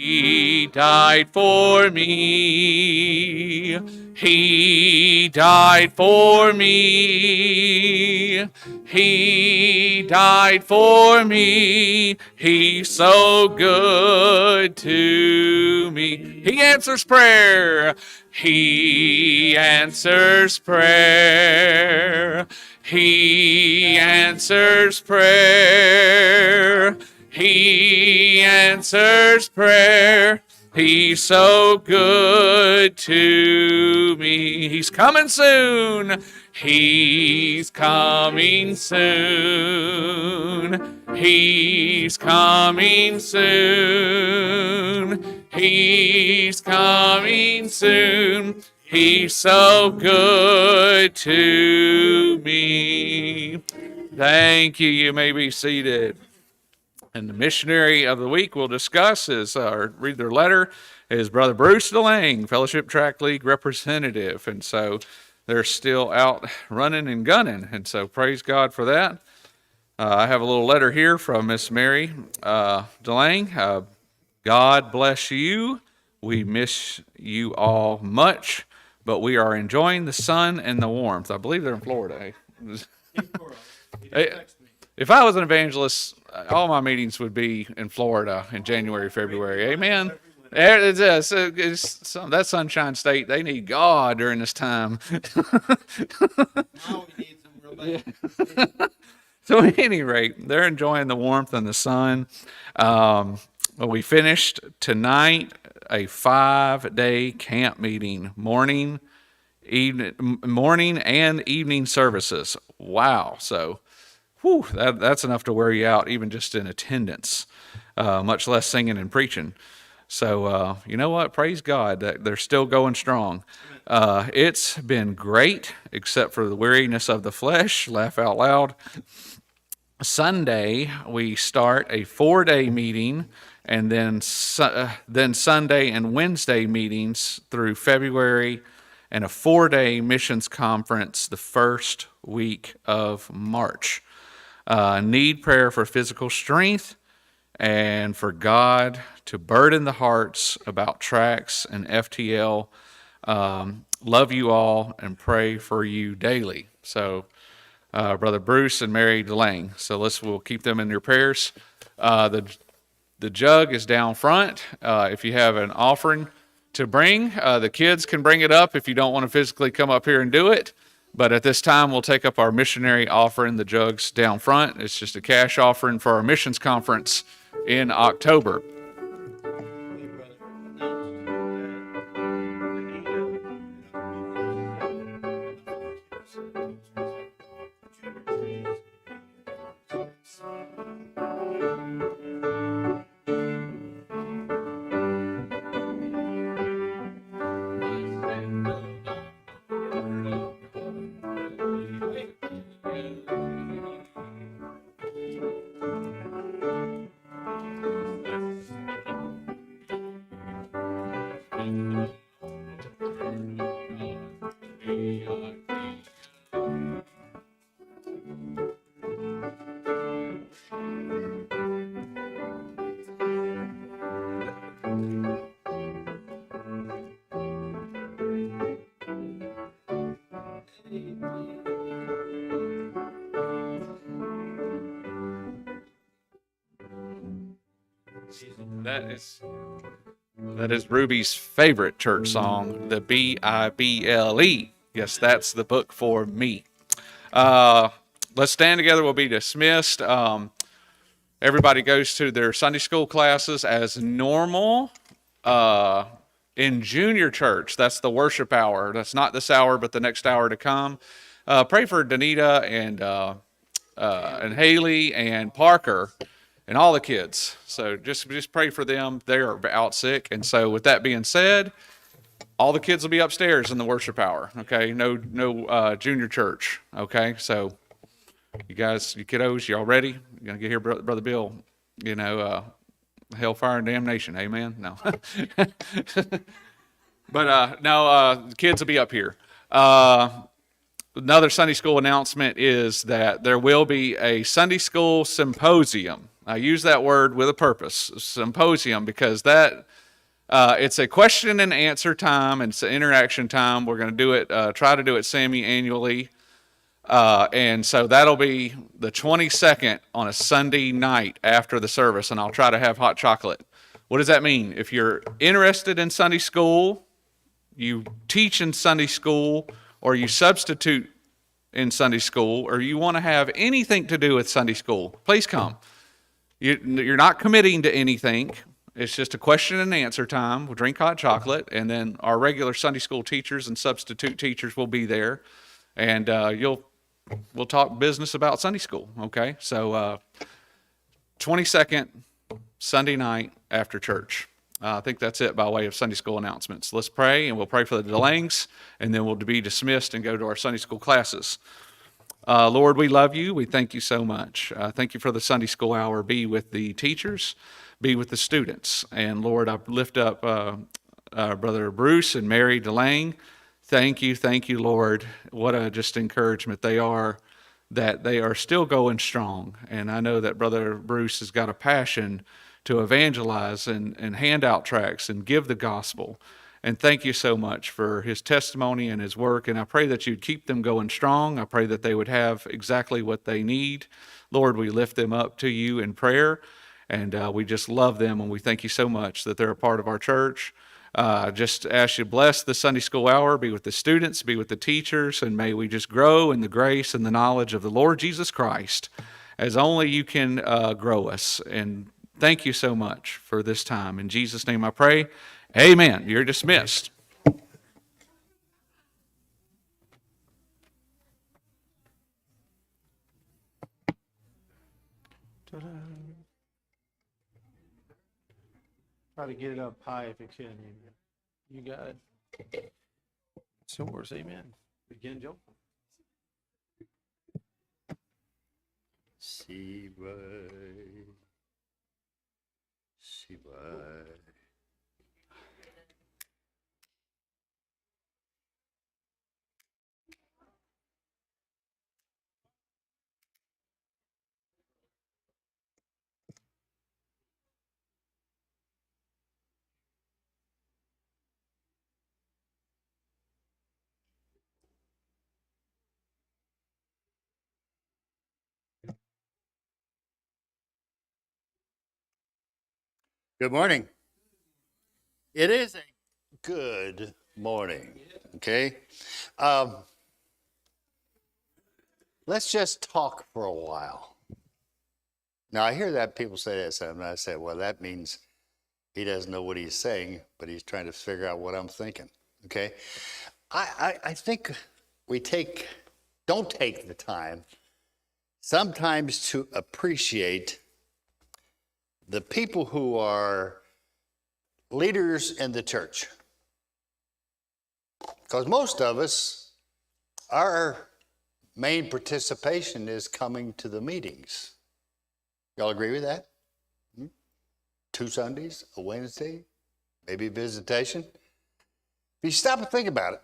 He died for me. He died for me. He died for me. He's so good to me. He answers prayer. He answers prayer. He answers prayer. He answers prayer. He's so good to me. He's coming soon. He's coming soon. He's coming soon. He's coming soon. He's so good to me. Thank you. You may be seated. And the missionary of the week we'll discuss is, read their letter, is Brother Bruce DeLange, Fellowship Track League representative. And so they're still out running and gunning. And so praise God for that. I have a little letter here from Miss Mary DeLange. God bless you. We miss you all much, but we are enjoying the sun and the warmth. I believe they're in Florida. If I was an evangelist, all my meetings would be in Florida in January, February. Amen. That Sunshine State, they need God during this time. So at any rate, they're enjoying the warmth and the sun. We finished tonight a 5-day camp meeting, morning and evening services. Wow. So that's enough to wear you out, even just in attendance, much less singing and preaching. So, you know what? Praise God that they're still going strong. It's been great, except for the weariness of the flesh. Laugh out loud. Sunday, we start a 4-day meeting, and then Sunday and Wednesday meetings through February, and a 4-day missions conference the first week of March. Need prayer for physical strength and for God to burden the hearts about tracks and FTL. Love you all and pray for you daily. So, Brother Bruce and Mary DeLange. So we'll keep them in your prayers. The jug is down front. If you have an offering to bring, the kids can bring it up if you don't want to physically come up here and do it. But at this time, we'll take up our missionary offering. The jug's down front. It's just a cash offering for our missions conference in October. That is Ruby's favorite church song, the Bible. Yes, that's the book for me. Let's stand together. We'll be dismissed. Everybody goes to their Sunday school classes as normal. In junior church, that's the worship hour. That's not this hour, but the next hour to come. Pray for Danita and Haley and Parker and all the kids. So just pray for them. They're out sick. And so with that being said, all the kids will be upstairs in the worship hour. Okay. No junior church. Okay. So you guys, you kiddos, y'all ready? You're going to get here, Brother Bill, hellfire and damnation. Amen. No. But no, the kids will be up here. Another Sunday school announcement is that there will be a Sunday school symposium. I use that word with a purpose, symposium, because that it's a question and answer time, and it's an interaction time. We're going to do it, try to do it semi-annually. And so that'll be the 22nd on a Sunday night after the service, and I'll try to have hot chocolate. What does that mean? If you're interested in Sunday school, you teach in Sunday school, or you substitute in Sunday school, or you want to have anything to do with Sunday school, please come. You're not committing to anything. It's just a question and answer time. We'll drink hot chocolate, and then our regular Sunday school teachers and substitute teachers will be there, and we'll talk business about Sunday school. Okay, so 22nd Sunday night after church. I think that's it by way of Sunday school announcements. Let's pray, and we'll pray for the Delangs, and then we'll be dismissed and go to our Sunday school classes. Lord, we love you. We thank you so much. Thank you for the Sunday school hour. Be with the teachers, be with the students. And Lord, I lift up Brother Bruce and Mary DeLang. Thank you, Lord. What a just encouragement they are, that they are still going strong. And I know that Brother Bruce has got a passion to evangelize and hand out tracts and give the gospel. And thank you so much for his testimony and his work. And I pray that you'd keep them going strong. I pray that they would have exactly what they need. Lord, we lift them up to you in prayer. And we just love them. And we thank you so much that they're a part of our church. Just ask you to bless the Sunday school hour, be with the students, be with the teachers, and may we just grow in the grace and the knowledge of the Lord Jesus Christ as only you can grow us. And thank you so much for this time. In Jesus' name I pray. Amen. You're dismissed. Ta-da. Try to get it up high if you can. You got it. It's yours. Amen. Begin, Joe. Shiva. Good morning. It is a good morning. Okay. Let's just talk for a while. Now, I hear that people say that, and I say, well, that means he doesn't know what he's saying, but he's trying to figure out what I'm thinking. Okay. I think we don't take the time sometimes to appreciate the people who are leaders in the church. Because most of us, our main participation is coming to the meetings. Y'all agree with that? 2 Sundays, a Wednesday, maybe visitation. If you stop and think about it,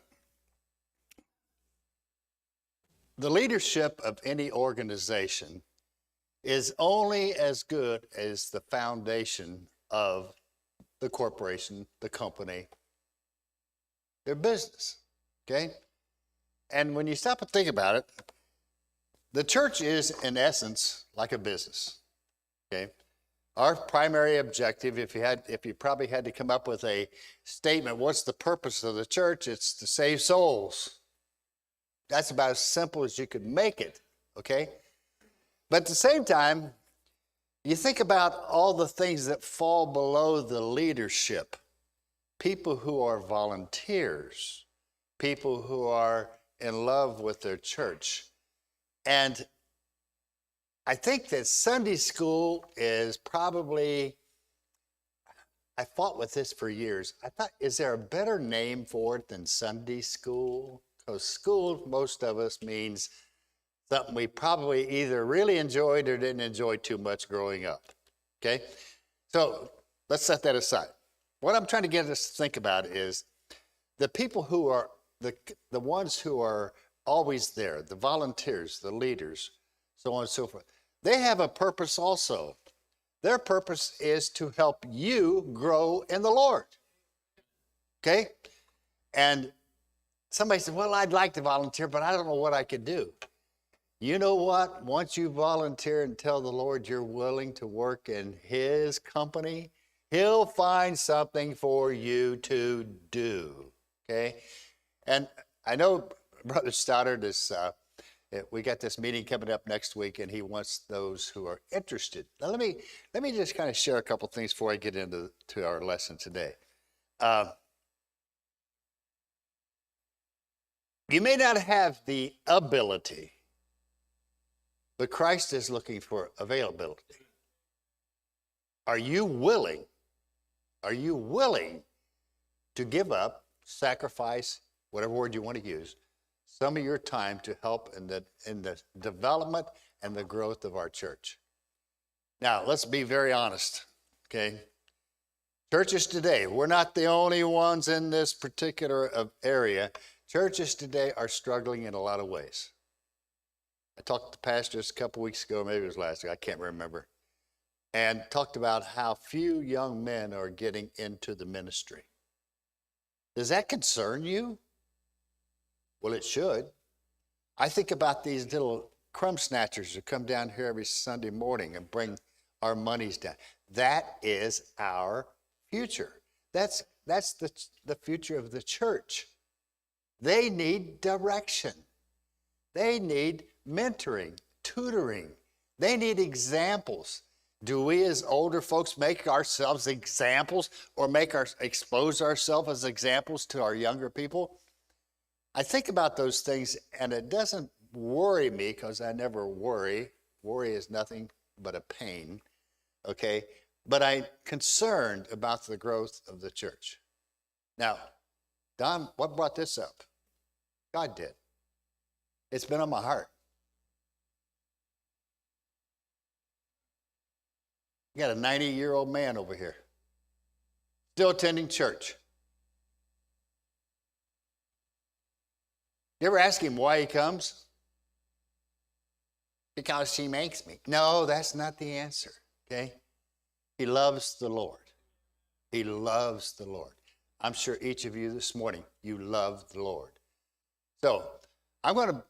the leadership of any organization is only as good as the foundation of the corporation, the company, their business, okay? And when you stop and think about it, the church is, in essence, like a business, okay? Our primary objective, if you probably had to come up with a statement, what's the purpose of the church? It's to save souls. That's about as simple as you could make it, okay? But at the same time, you think about all the things that fall below the leadership. People who are volunteers, people who are in love with their church. And I think that Sunday school is probably, I fought with this for years. I thought, is there a better name for it than Sunday school? Because school, most of us, means something we probably either really enjoyed or didn't enjoy too much growing up, okay? So let's set that aside. What I'm trying to get us to think about is the people who are, the ones who are always there, the volunteers, the leaders, so on and so forth. They have a purpose also. Their purpose is to help you grow in the Lord. Okay? And somebody said, well, I'd like to volunteer, but I don't know what I could do. You know what? Once you volunteer and tell the Lord you're willing to work in his company, he'll find something for you to do. Okay? And I know Brother Stoddard is, we got this meeting coming up next week, and he wants those who are interested. Now, let me just kind of share a couple things before I get into our lesson today. You may not have the ability, but Christ is looking for availability. Are you willing? Are you willing to give up, sacrifice, whatever word you want to use, some of your time to help in the development and the growth of our church? Now, let's be very honest, okay? Churches today, we're not the only ones in this particular area. Churches today are struggling in a lot of ways. I talked to pastors a couple weeks ago, maybe it was last week, I can't remember, and talked about how few young men are getting into the ministry. Does that concern you? Well, it should. I think about these little crumb snatchers who come down here every Sunday morning and bring our monies down. That is our future. That's the future of the church. They need direction. They need mentoring, tutoring. They need examples. Do we as older folks make ourselves examples or expose ourselves as examples to our younger people? I think about those things, and it doesn't worry me because I never worry. Worry is nothing but a pain, okay? But I'm concerned about the growth of the church. Now, Don, what brought this up? God did. It's been on my heart. You got a 90-year-old man over here, still attending church. You ever ask him why he comes? Because she makes me. No, that's not the answer, okay? He loves the Lord. He loves the Lord. I'm sure each of you this morning, you love the Lord. So I'm going to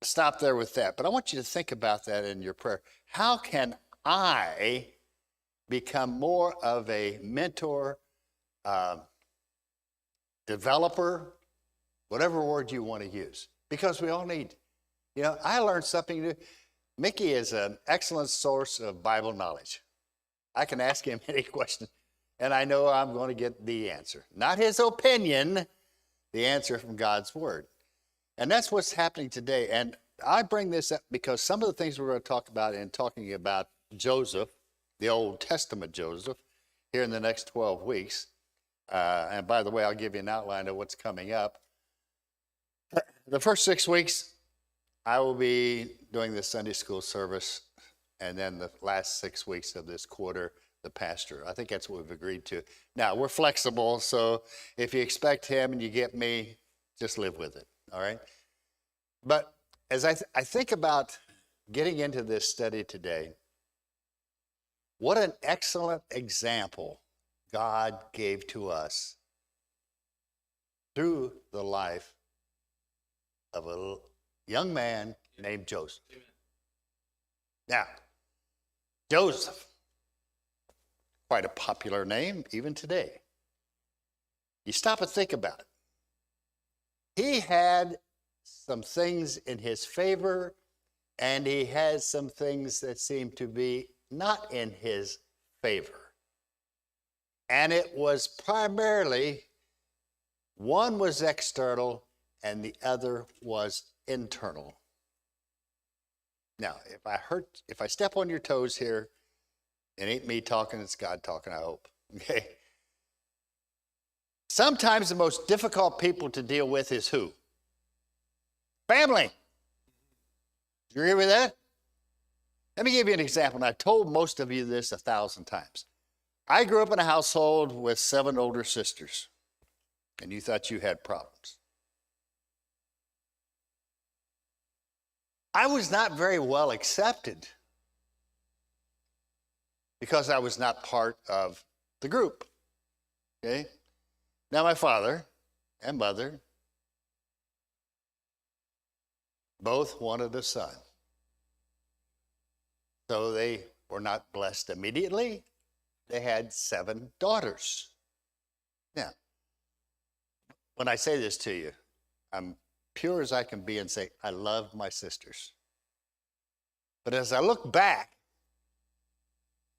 stop there with that, but I want you to think about that in your prayer. How can I become more of a mentor, developer, whatever word you want to use? Because we all need, I learned something new. Mickey is an excellent source of Bible knowledge. I can ask him any question, and I know I'm going to get the answer. Not his opinion, the answer from God's word. And that's what's happening today. And I bring this up because some of the things we're going to talk about in talking about Joseph, the Old Testament Joseph, here in the next 12 weeks. And by the way, I'll give you an outline of what's coming up. The first 6 weeks, I will be doing the Sunday school service, and then the last 6 weeks of this quarter, the pastor. I think that's what we've agreed to. Now, we're flexible, so if you expect him and you get me, just live with it, all right? But as I think about getting into this study today, what an excellent example God gave to us through the life of a young man named Joseph. Now, Joseph, quite a popular name even today. You stop and think about it. He had some things in his favor, and he had some things that seemed to be not in his favor. And it was primarily, one was external and the other was internal. Now, if I step on your toes here, it ain't me talking, it's God talking, I hope. Okay? Sometimes the most difficult people to deal with is who? Family. Do you agree with that? Let me give you an example, and I've told most of you this 1,000 times. I grew up in a household with 7 older sisters, and you thought you had problems. I was not very well accepted. because I was not part of the group. Okay? Now, my father and mother both wanted a son. So they were not blessed immediately. They had 7 daughters. Now, when I say this to you, I'm pure as I can be and say, I love my sisters. But as I look back,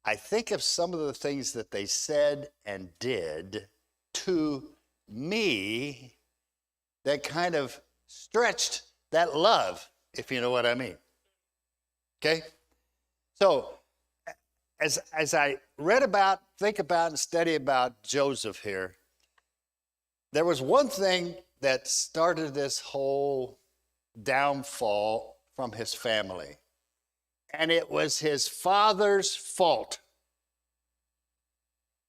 I think of some of the things that they said and did to me that kind of stretched that love, if you know what I mean. Okay? So, as I read about, think about, and study about Joseph here, there was one thing that started this whole downfall from his family, and it was his father's fault.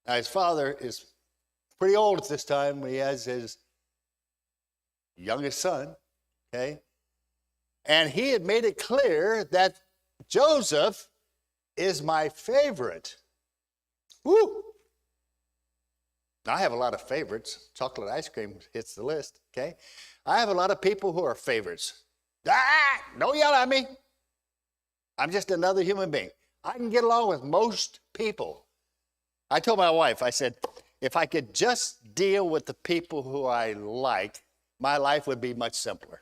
Now, his father is pretty old at this time when he has his youngest son, okay? And he had made it clear that Joseph is my favorite. Woo! Now, I have a lot of favorites. Chocolate ice cream hits the list, okay? I have a lot of people who are favorites. Don't yell at me. I'm just another human being. I can get along with most people. I told my wife, I said, if I could just deal with the people who I like, my life would be much simpler.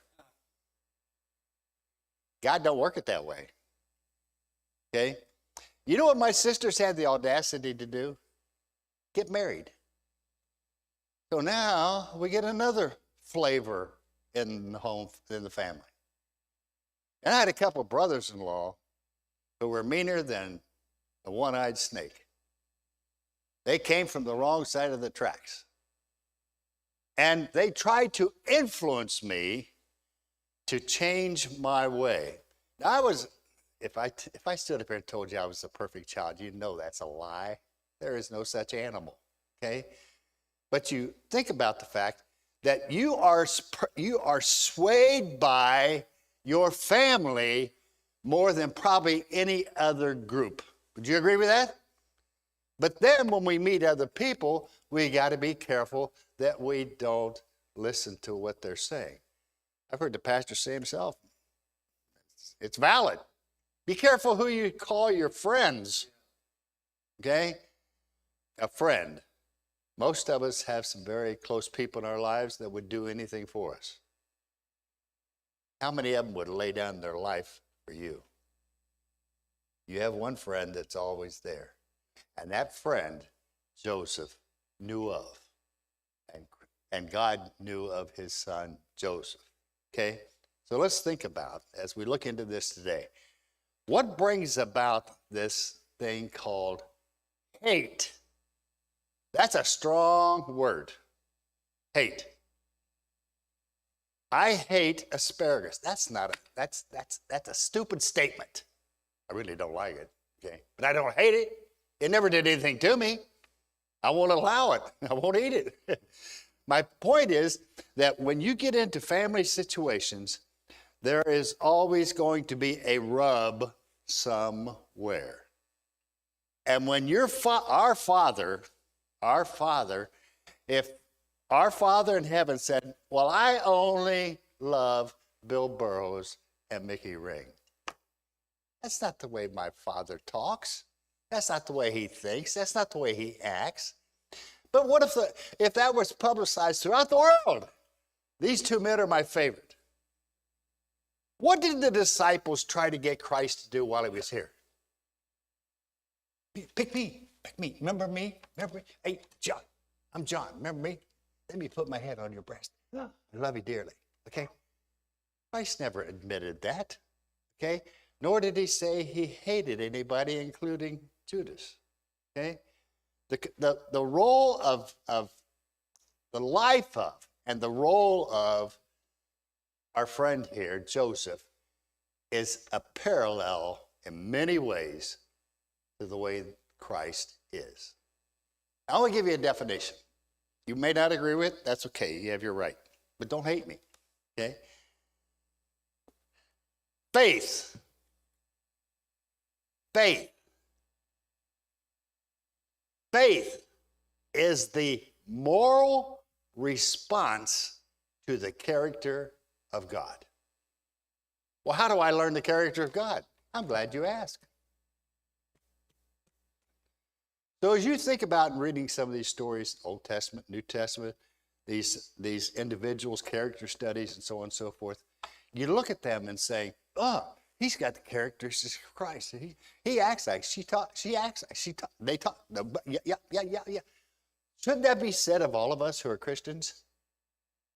God don't work it that way. Okay? You know what my sisters had the audacity to do? Get married. So now we get another flavor in the home, in the family. And I had a couple of brothers-in-law who were meaner than a one-eyed snake. They came from the wrong side of the tracks. And they tried to influence me to change my way. Now, if I stood up here and told you I was a perfect child, you know that's a lie. There is no such animal, okay? But you think about the fact that you are swayed by your family more than probably any other group. Would you agree with that? But then when we meet other people, we got to be careful that we don't listen to what they're saying. I've heard the pastor say himself, it's valid. Be careful who you call your friends. Okay? A friend. Most of us have some very close people in our lives that would do anything for us. How many of them would lay down their life for you? You have one friend that's always there. And that friend, Joseph, knew of. And God knew of his son, Joseph. Okay? So let's think about, as we look into this today, what brings about this thing called hate? That's a strong word. Hate. I hate asparagus. That's a stupid statement. I really don't like it. Okay? But I don't hate it. It never did anything to me. I won't allow it. I won't eat it. My point is that when you get into family situations, there is always going to be a rub somewhere. And when our Father, if our Father in heaven said, well, I only love Bill Burroughs and Mickey Ring. That's not the way my Father talks. That's not the way he thinks. That's not the way he acts. But what if that was publicized throughout the world? These 2 men are my favorite. What did the disciples try to get Christ to do while he was here? Pick me. Remember me? Hey, John. I'm John. Remember me? Let me put my head on your breast. I love you dearly. Okay? Christ never admitted that. Okay? Nor did he say he hated anybody, including Judas. Okay? The role of the life of and the role of our friend here, Joseph, is a parallel in many ways to the way Christ is. I want to give you a definition. You may not agree with it. That's okay. You have your right. But don't hate me. Okay? Faith Faith is the moral response to the character of God. Well, how do I learn the character of God? I'm glad you asked. So as you think about reading some of these stories, Old Testament, New Testament, these individuals, character studies, and so on and so forth, you look at them and say, oh, he's got the characteristics of Christ. He acts like she acts like she talk, they talk. Yeah. Shouldn't that be said of all of us who are Christians?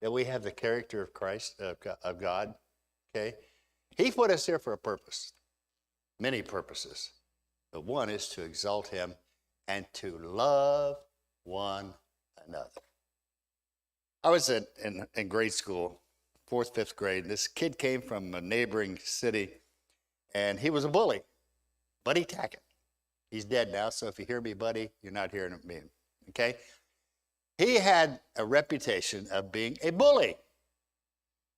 That we have the character of Christ, of God, okay? He put us here for a purpose, many purposes. But one is to exalt him and to love one another. I was in grade school, 4th, 5th grade. This kid came from a neighboring city, and he was a bully. Buddy Tackett. He's dead now, so if you hear me, buddy, you're not hearing me, okay? He had a reputation of being a bully.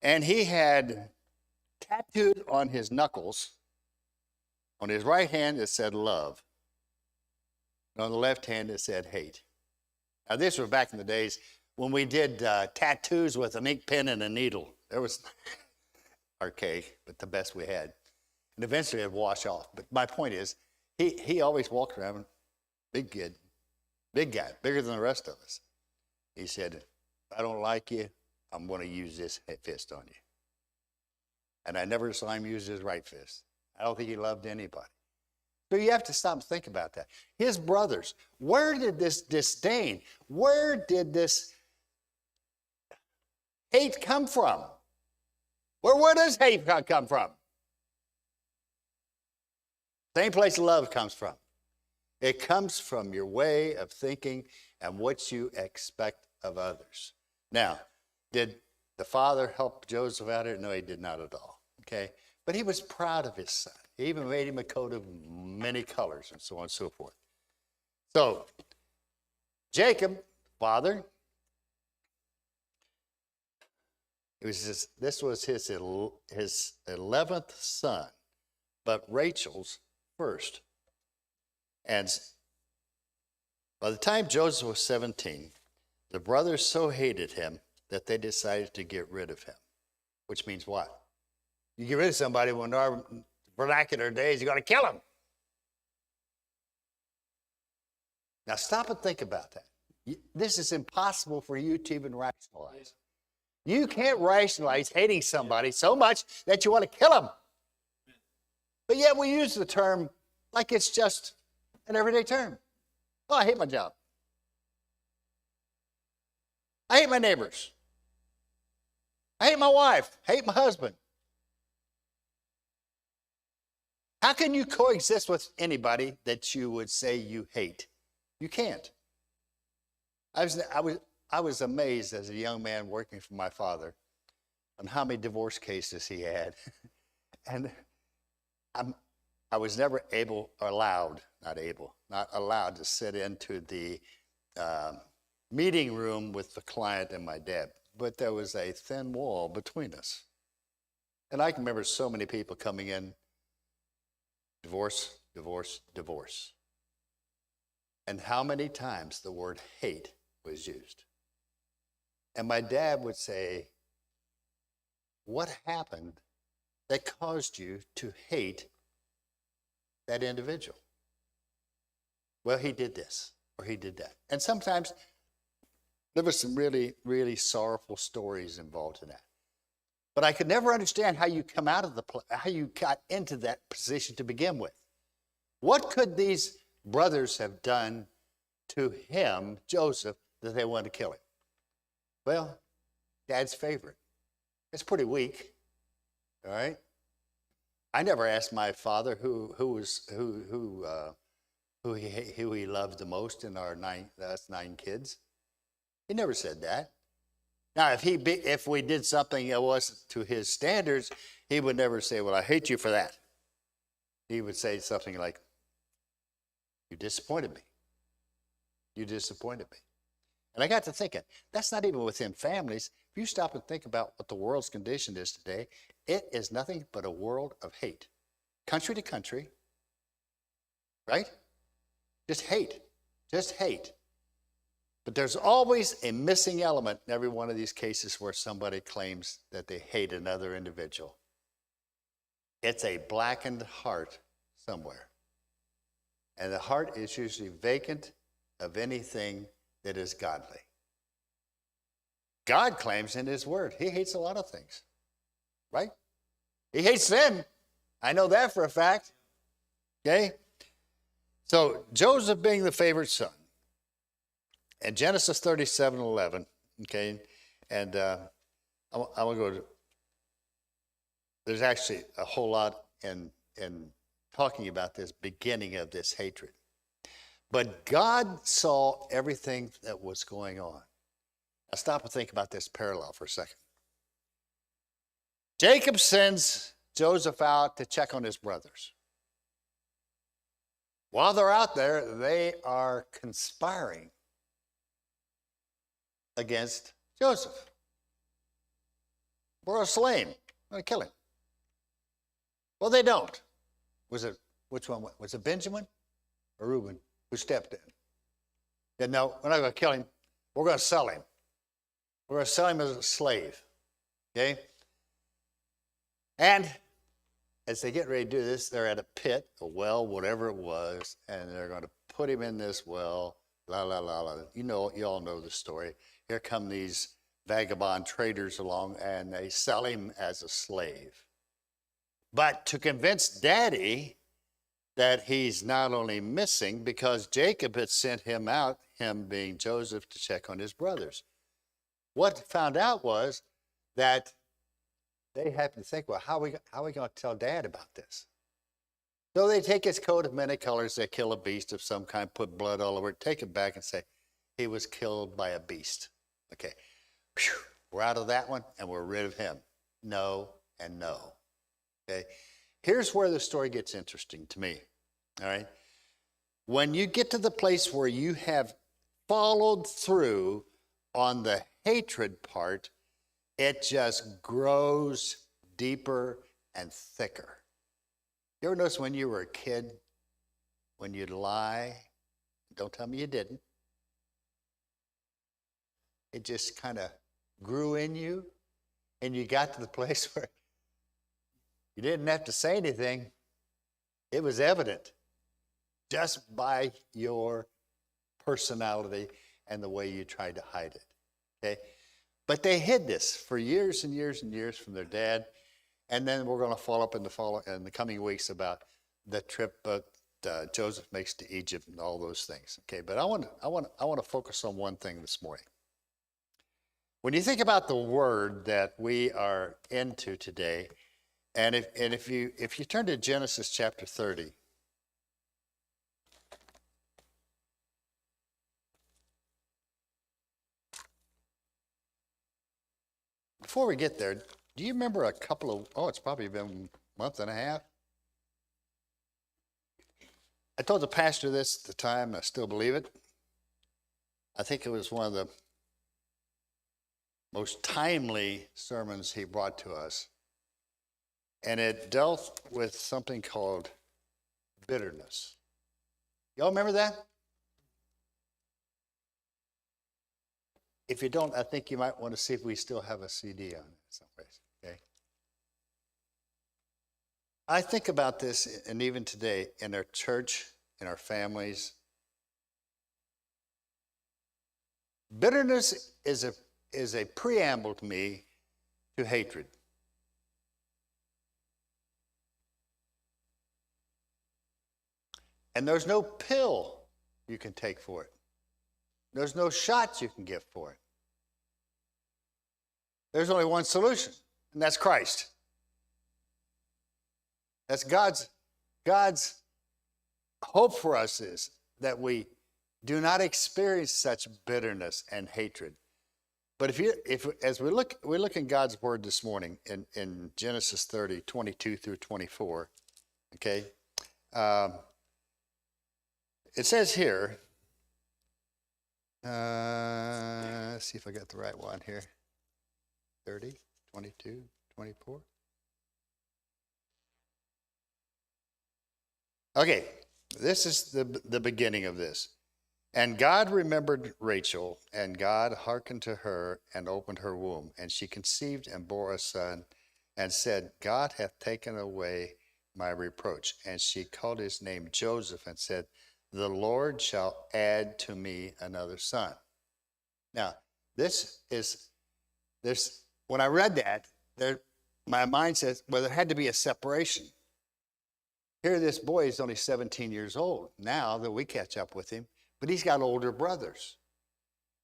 And he had tattooed on his knuckles, on his right hand it said love. And on the left hand it said hate. Now this was back in the days when we did tattoos with an ink pen and a needle. There was archaic, but the best we had. And eventually it'd wash off. But my point is, he always walked around, big kid, big guy, bigger than the rest of us. He said, if I don't like you, I'm going to use this fist on you. And I never saw him use his right fist. I don't think he loved anybody. So you have to stop and think about that. His brothers, where did this disdain, where did this hate come from? Where does hate come from? Same place love comes from. It comes from your way of thinking and what you expect of others. Now, did the father help Joseph out here? No, he did not at all. Okay? But he was proud of his son. He even made him a coat of many colors and so on and so forth. So, Jacob, father, this was his 11th son, but Rachel's first. And by the time Joseph was 17, the brothers so hated him that they decided to get rid of him. Which means what? You get rid of somebody when our vernacular days, you got to kill him. Now stop and think about that. This is impossible for you to even rationalize. You can't rationalize hating somebody so much that you want to kill them. But yet we use the term like it's just an everyday term. Oh, I hate my job. I hate my neighbors. I hate my wife. I hate my husband. How can you coexist with anybody that you would say you hate? You can't. I was amazed as a young man working for my father on how many divorce cases he had. And I was never not allowed to sit into the meeting room with the client and my dad. But there was a thin wall between us. And I can remember so many people coming in, divorce, divorce, divorce. And how many times the word hate was used. And my dad would say, what happened that caused you to hate that individual? Well, he did this or he did that. And sometimes there were some really, really sorrowful stories involved in that. But I could never understand how you how you got into that position to begin with. What could these brothers have done to him, Joseph, that they wanted to kill him? Well, Dad's favorite. It's pretty weak, all right? I never asked my father who he loved the most in our 9 kids. He never said that. Now, if we did something that wasn't to his standards, he would never say, well, I hate you for that. He would say something like, you disappointed me. You disappointed me. And I got to thinking, that's not even within families. If you stop and think about what the world's condition is today, it is nothing but a world of hate. Country to country, right? Just hate. just hate. But there's always a missing element in every one of these cases where somebody claims that they hate another individual. It's a blackened heart somewhere. And the heart is usually vacant of anything that is godly. God claims in his word, he hates a lot of things, right? He hates sin. I know that for a fact. Okay? So Joseph being the favorite son. And Genesis 37:11, okay? And I will go to, there's actually a whole lot in talking about this beginning of this hatred. But God saw everything that was going on. Now stop and think about this parallel for a second. Jacob sends Joseph out to check on his brothers. While they're out there, they are conspiring against Joseph. We're a slave. We're going to kill him. Well, they don't. Which one? Was it Benjamin or Reuben who stepped in? Said, no, we're not going to kill him. We're going to sell him. We're going to sell him as a slave. Okay? And as they get ready to do this, they're at a pit, a well, whatever it was, and they're going to put him in this well. La, la, la, la. You all know the story. Here come these vagabond traders along, and they sell him as a slave. But to convince Daddy that he's not only missing, because Jacob had sent him out, him being Joseph, to check on his brothers. What found out was that they have to think, well, how are we going to tell Dad about this? So they take his coat of many colors, they kill a beast of some kind, put blood all over it, take it back and say, he was killed by a beast. Okay, whew, we're out of that one and we're rid of him. No and no. Okay, here's where the story gets interesting to me. All right, when you get to the place where you have followed through on the hatred part, it just grows deeper and thicker. You ever notice when you were a kid, when you'd lie, don't tell me you didn't, it just kind of grew in you, and you got to the place where you didn't have to say anything. It was evident just by your personality and the way you tried to hide it. Okay? But they hid this for years and years and years from their dad. And then we're going to follow up in the coming weeks about the trip Joseph makes to Egypt and all those things. Okay, but I want to focus on one thing this morning. When you think about the word that we are into today, and if you turn to Genesis chapter 30. Before we get there, do you remember it's probably been a month and a half? I told the pastor this at the time, and I still believe it. I think it was one of the most timely sermons he brought to us. And it dealt with something called bitterness. Y'all remember that? If you don't, I think you might want to see if we still have a CD on it someplace, okay? I think about this, and even today, in our church, in our families. Bitterness is a preamble to me to hatred. And there's no pill you can take for it. There's no shots you can give for it. There's only one solution, and that's Christ. That's God's hope for us is that we do not experience such bitterness and hatred. But as we look in God's word this morning in Genesis 30, 22 through 24, okay, it says here, let's see if I got the right one here. 30, 22, 24. Okay, this is the beginning of this. And God remembered Rachel, and God hearkened to her and opened her womb. And she conceived and bore a son and said, God hath taken away my reproach. And she called his name Joseph and said, the Lord shall add to me another son. Now, when I read that, my mind says, well, there had to be a separation. Here, this boy is only 17 years old now that we catch up with him, but he's got older brothers.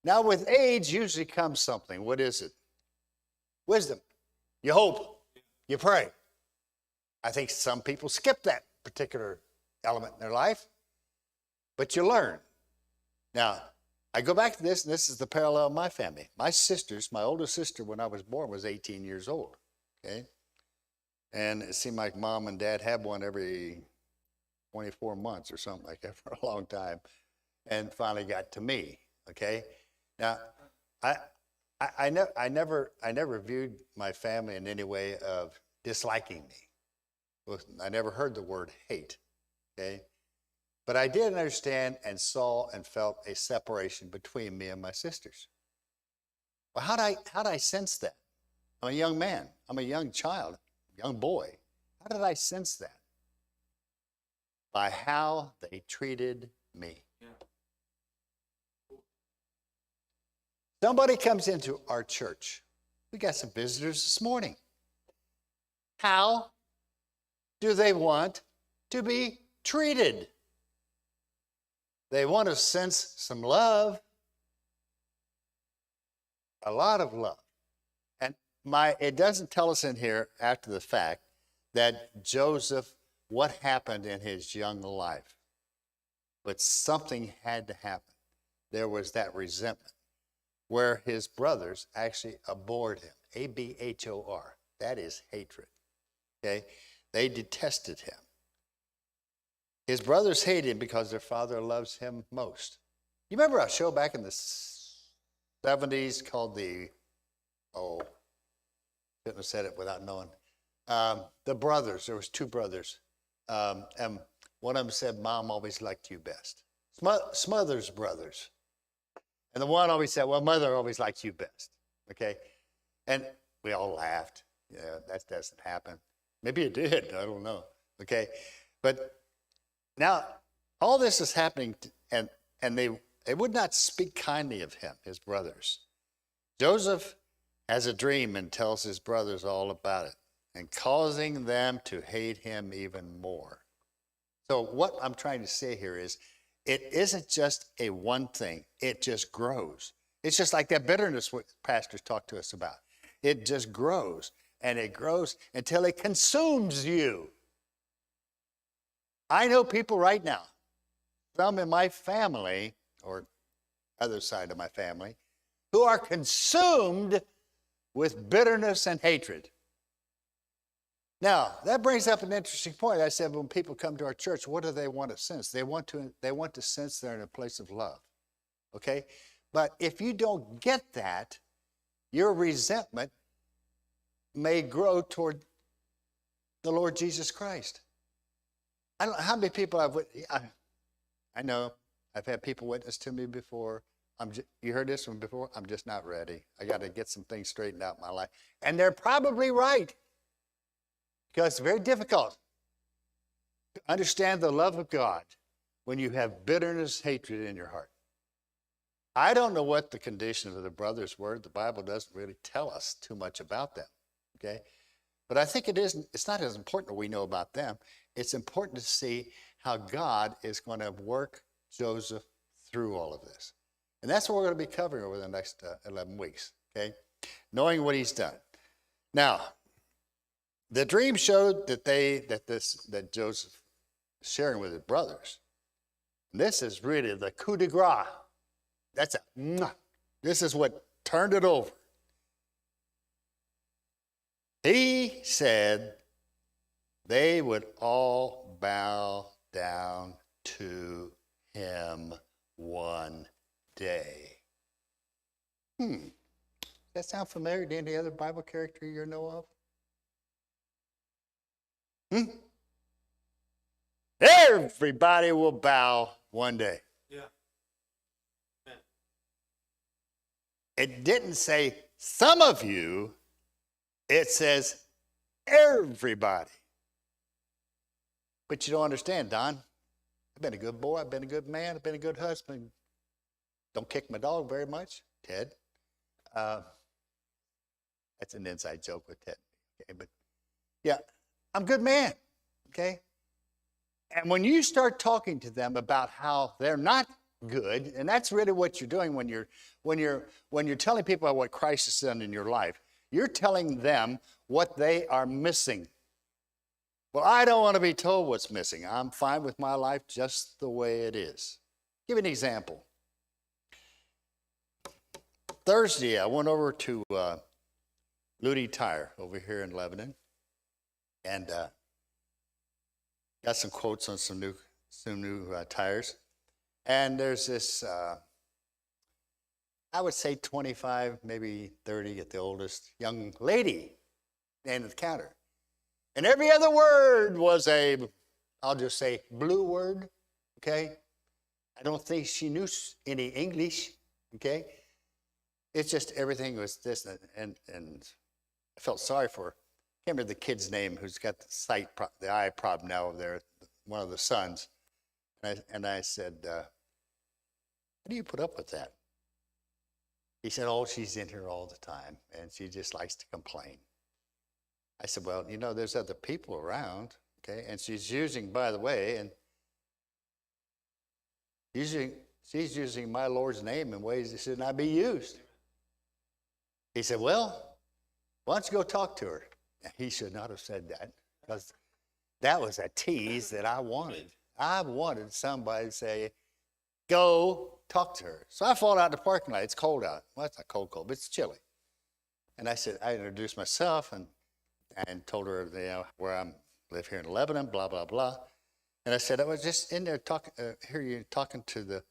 Now, with age usually comes something. What is it? Wisdom. You hope. You pray. I think some people skip that particular element in their life, but you learn. Now, I go back to this, and this is the parallel of my family. My older sister, when I was born, was 18 years old. Okay? And it seemed like mom and dad had one every 24 months or something like that for a long time, and finally got to me. Okay? Now, I never viewed my family in any way of disliking me. I never heard the word hate. Okay? But I did understand and saw and felt a separation between me and my sisters. Well, how'd I sense that? I'm a young man. I'm a young child, young boy. How did I sense that? By how they treated me. Yeah. Somebody comes into our church. We got some visitors this morning. How do they want to be treated? They want to sense some love, a lot of love. And it doesn't tell us in here after the fact that Joseph, what happened in his young life. But something had to happen. There was that resentment where his brothers actually abhorred him. A-B-H-O-R. That is hatred. Okay? They detested him. His brothers hate him because their father loves him most. You remember a show back in the 70s called shouldn't have said it without knowing. The Brothers. There was two brothers. And one of them said, Mom always liked you best. Smothers Brothers. And the one always said, well, Mother always liked you best. Okay? And we all laughed. Yeah, that doesn't happen. Maybe it did. I don't know. Okay? But now, all this is happening, and they would not speak kindly of him, his brothers. Joseph has a dream and tells his brothers all about it, and causing them to hate him even more. So what I'm trying to say here is, it isn't just a one thing. It just grows. It's just like that bitterness what pastors talk to us about. It just grows, and it grows until it consumes you. I know people right now, some in my family, or other side of my family, who are consumed with bitterness and hatred. Now, that brings up an interesting point. I said, when people come to our church, what do they want to sense? They want to sense they're in a place of love. Okay? But if you don't get that, your resentment may grow toward the Lord Jesus Christ. I don't know how many people I know I've had people witness to me before. You heard this one before? I'm just not ready. I got to get some things straightened out in my life. And they're probably right. Because it's very difficult to understand the love of God when you have bitterness, hatred in your heart. I don't know what the condition of the brothers were. The Bible doesn't really tell us too much about them. Okay? But I think it's not as important that we know about them. It's important to see how God is going to work Joseph through all of this. And that's what we're going to be covering over the next 11 weeks, okay? Knowing what he's done. Now, the dream showed that Joseph is sharing with his brothers. And this is really the coup de grace. This is what turned it over. He said they would all bow down to him one day. Does that sound familiar to any other Bible character you know of? Everybody will bow one day. Yeah. It didn't say some of you, it says everybody. But you don't understand, Don. I've been a good boy, I've been a good man, I've been a good husband. Don't kick my dog very much, Ted. That's an inside joke with Ted. Okay, but yeah, I'm a good man. Okay? And when you start talking to them about how they're not good, and that's really what you're doing when you're telling people about what Christ has done in your life, you're telling them what they are missing. Well, I don't want to be told what's missing. I'm fine with my life just the way it is. Give you an example. Thursday, I went over to Ludi Tire over here in Lebanon, and got some quotes on some new tires. And there's this, I would say 25, maybe 30 at the oldest, young lady standing at the counter. And every other word was I'll just say, blue word, okay? I don't think she knew any English, okay? It's just everything was this, and I felt sorry for her. I can't remember the kid's name who's got the eye problem now over there, one of the sons. And I said, how do you put up with that? He said, oh, she's in here all the time, and she just likes to complain. I said, well, there's other people around, okay? And she's using, by the way, and she's using my Lord's name in ways that should not be used. He said, well, why don't you go talk to her? He should not have said that, because that was a tease that I wanted. I wanted somebody to say, go talk to her. So I followed out in the parking lot. It's cold out. Well, it's not cold, but it's chilly. And I introduced myself and told her where I live here in Lebanon, blah, blah, blah. And I said, I was just in there talking to the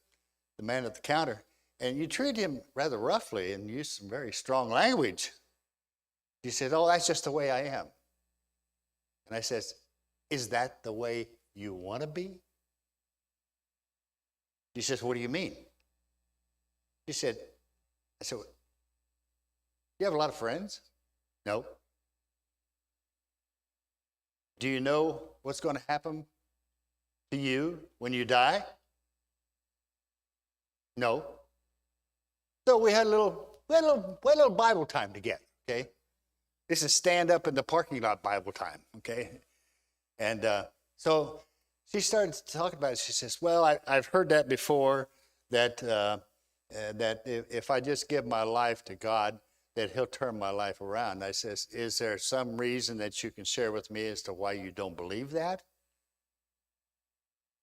man at the counter, and you treated him rather roughly and used some very strong language. She said, oh, that's just the way I am. And I said, is that the way you want to be? She says, what do you mean? I said, you have a lot of friends? No. Do you know what's going to happen to you when you die? No. So we had a little Bible time together, okay? This is stand up in the parking lot Bible time, okay? And so she started talking about it. She says, well, I've heard that before, that if I just give my life to God, that he'll turn my life around. I says, is there some reason that you can share with me as to why you don't believe that?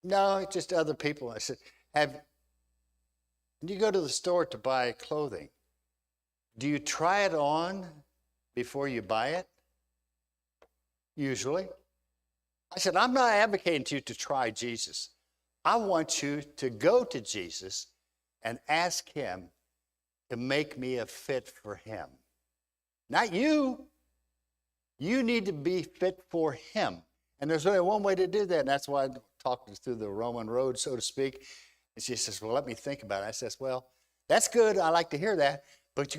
No, it's just other people. I said, when you go to the store to buy clothing, do you try it on before you buy it? Usually. I said, I'm not advocating you to try Jesus. I want you to go to Jesus and ask him to make me a fit for him. Not you. You need to be fit for him. And there's only one way to do that, and that's why I talked through the Roman road, so to speak. And she says, well, let me think about it. I says, well, that's good. I like to hear that. But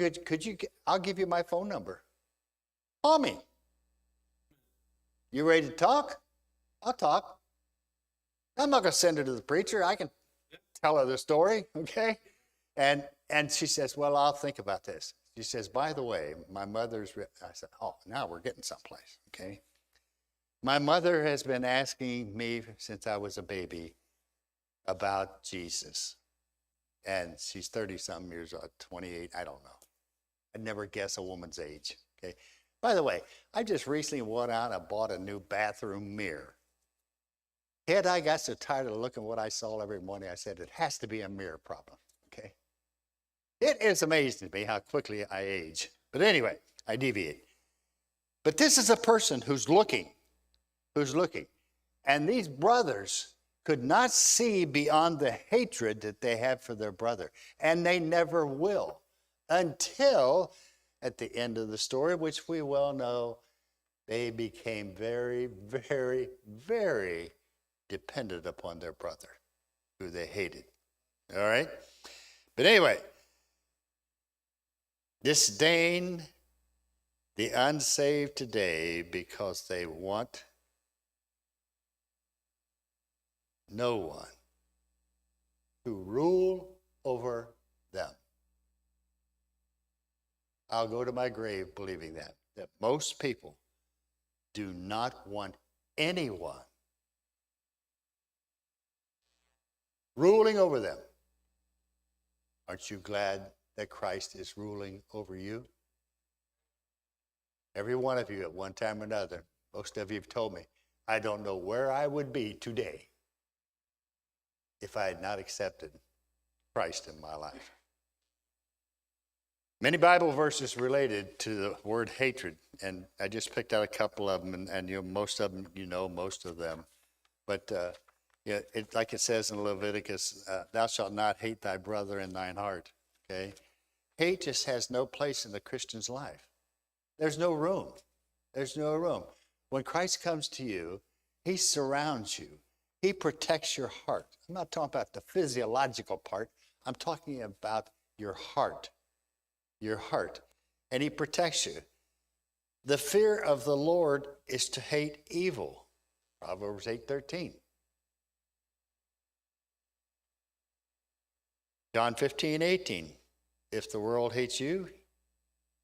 I'll give you my phone number. Call me. You ready to talk? I'll talk. I'm not going to send her to the preacher. I can tell her the story, okay? And she says, well, I'll think about this. She says, by the way, my mother's... I said, oh, now we're getting someplace, okay? My mother has been asking me since I was a baby about Jesus. And she's 30-something years old, 28, I don't know. I'd never guess a woman's age, okay? By the way, I just recently went out and bought a new bathroom mirror. I got so tired of looking at what I saw every morning, I said, it has to be a mirror problem, okay? It is amazing to me how quickly I age. But anyway, I deviate. But this is a person who's looking. And these brothers could not see beyond the hatred that they have for their brother. And they never will until at the end of the story, which we well know, they became very, very, very dependent upon their brother, who they hated. All right? But anyway, disdain the unsaved today because they want no one to rule over them. I'll go to my grave believing that most people do not want anyone ruling over them. Aren't you glad that Christ is ruling over you? Every one of you at one time or another, most of you have told me, I don't know where I would be today if I had not accepted Christ in my life. Many Bible verses related to the word hatred, and I just picked out a couple of them, and most of them, most of them. But like it says in Leviticus, thou shalt not hate thy brother in thine heart, okay? Hate just has no place in the Christian's life. There's no room. There's no room. When Christ comes to you, he surrounds you. He protects your heart. I'm not talking about the physiological part. I'm talking about your heart. Your heart. And he protects you. The fear of the Lord is to hate evil. Proverbs 8:13. John 15:18. If the world hates you,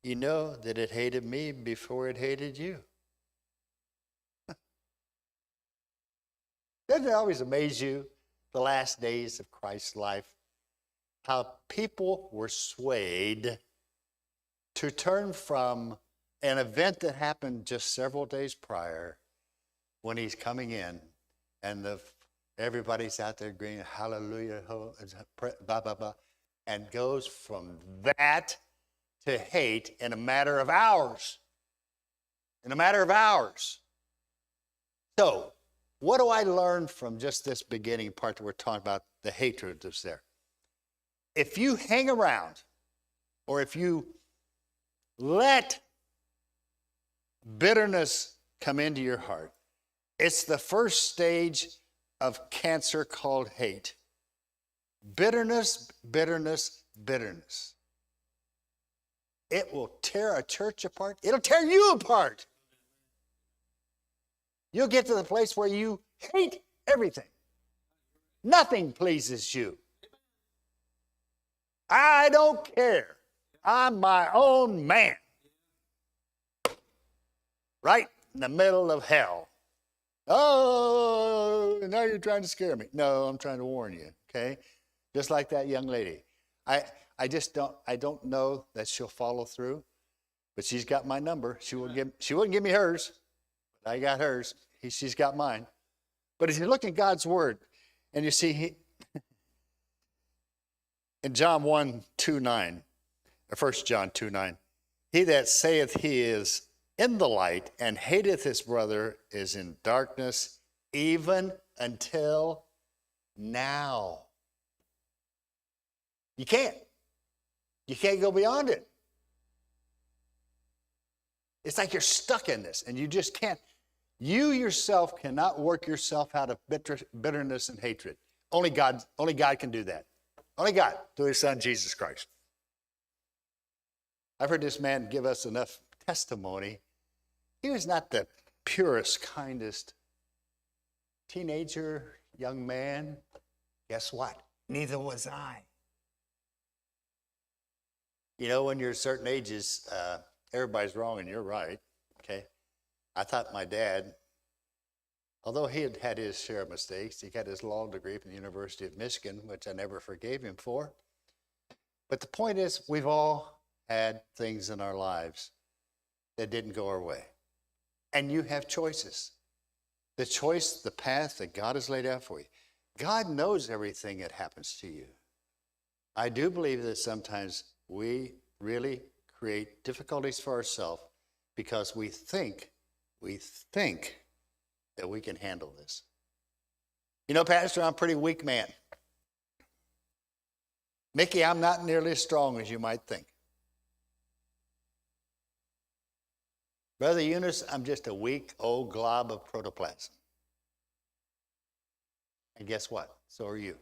you know that it hated me before it hated you. Doesn't it always amaze you, the last days of Christ's life, how people were swayed to turn from an event that happened just several days prior when he's coming in and everybody's out there agreeing, hallelujah, blah, blah, blah, and goes from that to hate in a matter of hours. In a matter of hours. So, what do I learn from just this beginning part that we're talking about, the hatred that's there? If you hang around, or if you let bitterness come into your heart, it's the first stage of cancer called hate. Bitterness, bitterness, bitterness. It will tear a church apart. It'll tear you apart. You'll get to the place where you hate everything. Nothing pleases you. I don't care. I'm my own man. Right in the middle of hell. Oh, now you're trying to scare me. No, I'm trying to warn you, okay? Just like that young lady. I don't know that she'll follow through, but she's got my number. She wouldn't give me hers, but I got hers. She's got mine. But if you look at God's word, and you see in John 1:2-9, or 1 John 2:9, he that saith he is in the light and hateth his brother is in darkness even until now. You can't. You can't go beyond it. It's like you're stuck in this and you just can't. You yourself cannot work yourself out of bitterness and hatred. Only God can do that. Only God, through his son, Jesus Christ. I've heard this man give us enough testimony. He was not the purest, kindest teenager, young man. Guess what? Neither was I. You know, when you're certain ages, everybody's wrong and you're right, okay? I thought my dad, although he had had his share of mistakes, he got his law degree from the University of Michigan, which I never forgave him for. But the point is, we've all had things in our lives that didn't go our way. And you have choices. The choice, the path that God has laid out for you. God knows everything that happens to you. I do believe that sometimes we really create difficulties for ourselves because we think that we can handle this. You know, Pastor, I'm a pretty weak man. Mickey, I'm not nearly as strong as you might think. Brother Eunice, I'm just a weak old glob of protoplasm. And guess what? So are you.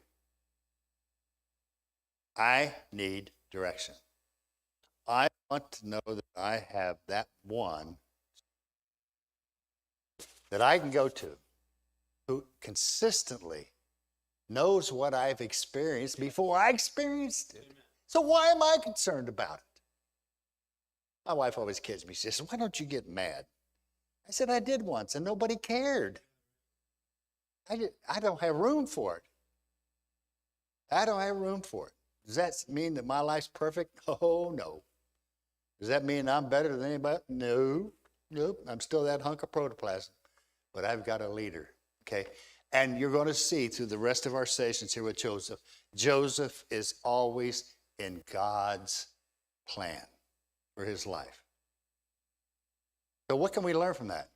I need direction. I want to know that I have that one that I can go to who consistently knows what I've experienced before I experienced it. So why am I concerned about it? My wife always kids me. She says, why don't you get mad? I said, I did once and nobody cared. I don't have room for it. I don't have room for it. Does that mean that my life's perfect? Oh, no. Does that mean I'm better than anybody? No. Nope. I'm still that hunk of protoplasm. But I've got a leader, okay? And you're going to see through the rest of our sessions here with Joseph, Joseph is always in God's plan for his life. So what can we learn from that?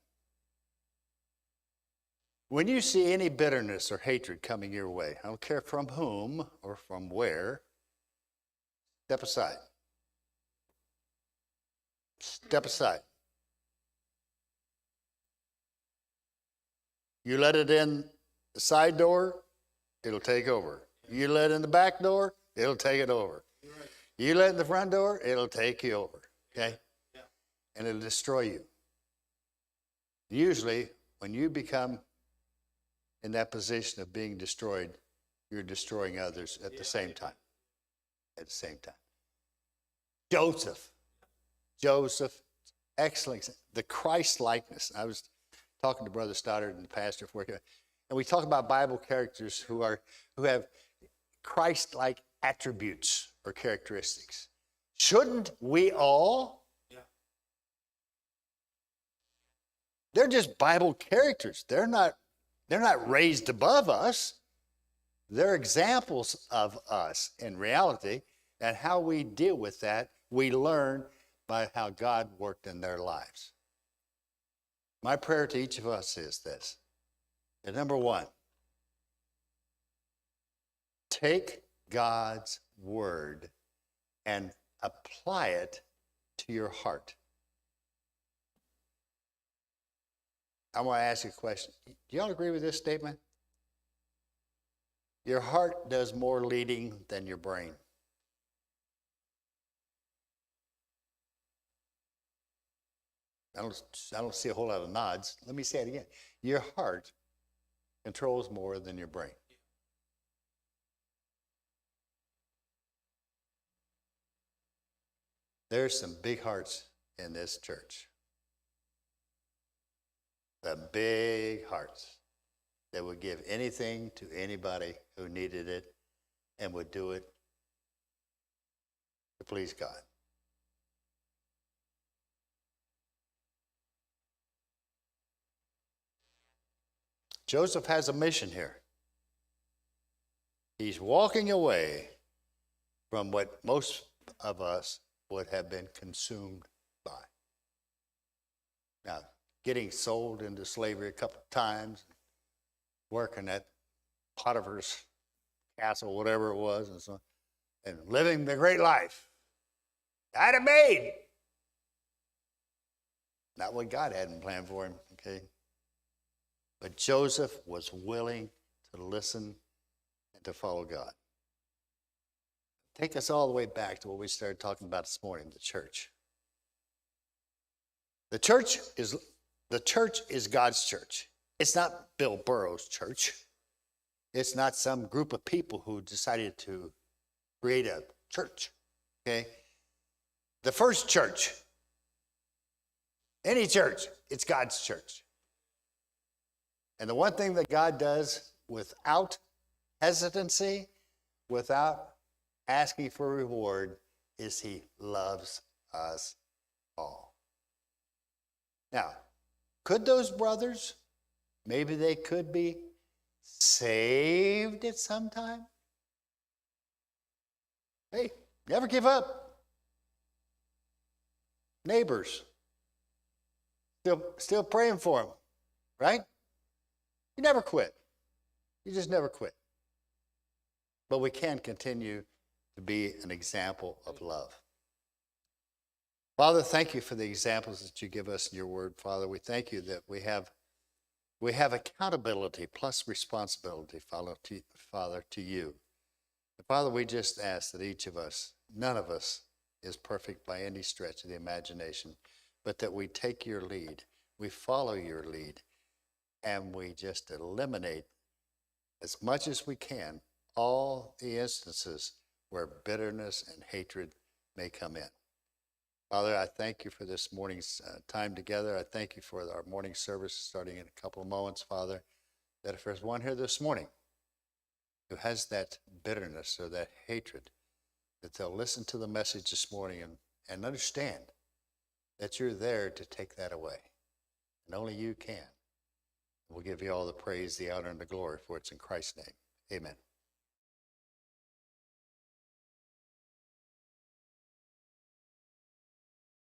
When you see any bitterness or hatred coming your way, I don't care from whom or from where, step aside. Step aside. You let it in the side door, it'll take over. You let it in the back door, it'll take it over. You let it in the front door, it'll take you over. Okay? And it'll destroy you. Usually, when you become in that position of being destroyed, you're destroying others at the same time. At the same time. Joseph, excellent. The Christ likeness. I was talking to Brother Stoddard and the pastor for working, and we talk about Bible characters who have Christ-like attributes or characteristics. Shouldn't we all? Yeah. They're just Bible characters. They're not raised above us. They're examples of us in reality, and how we deal with that, we learn by how God worked in their lives. My prayer to each of us is this. And number one, take God's word and apply it to your heart. I want to ask you a question. Do y'all agree with this statement? Your heart does more leading than your brain. I don't see a whole lot of nods. Let me say it again. Your heart controls more than your brain. There's some big hearts in this church. The big hearts that would give anything to anybody who needed it and would do it to please God. Joseph has a mission here. He's walking away from what most of us would have been consumed by. Now, getting sold into slavery a couple of times, working at Potiphar's castle, whatever it was, and so on, and living the great life. I'd have made. Not what God hadn't planned for him, okay? But Joseph was willing to listen and to follow God. Take us all the way back to what we started talking about this morning, the church. The church is God's church. It's not Bill Burrow's church. It's not some group of people who decided to create a church, okay? The first church, any church, it's God's church. And the one thing that God does without hesitancy, without asking for a reward, is he loves us all. Now, could those brothers, maybe they could be saved at some time? Hey, never give up. Neighbors, still praying for them, right? You never quit. You just never quit. But we can continue to be an example of love. Father, thank you for the examples that you give us in your word. Father, we thank you that we have accountability plus responsibility, Father, to you. And Father, we just ask that each of us, none of us is perfect by any stretch of the imagination, but that we take your lead, we follow your lead, and we just eliminate as much as we can all the instances where bitterness and hatred may come in. Father, I thank you for this morning's time together. I thank you for our morning service starting in a couple of moments, Father, that if there's one here this morning who has that bitterness or that hatred, that they'll listen to the message this morning and understand that you're there to take that away. And only you can. We'll give you all the praise, the honor, and the glory, for it's in Christ's name. Amen.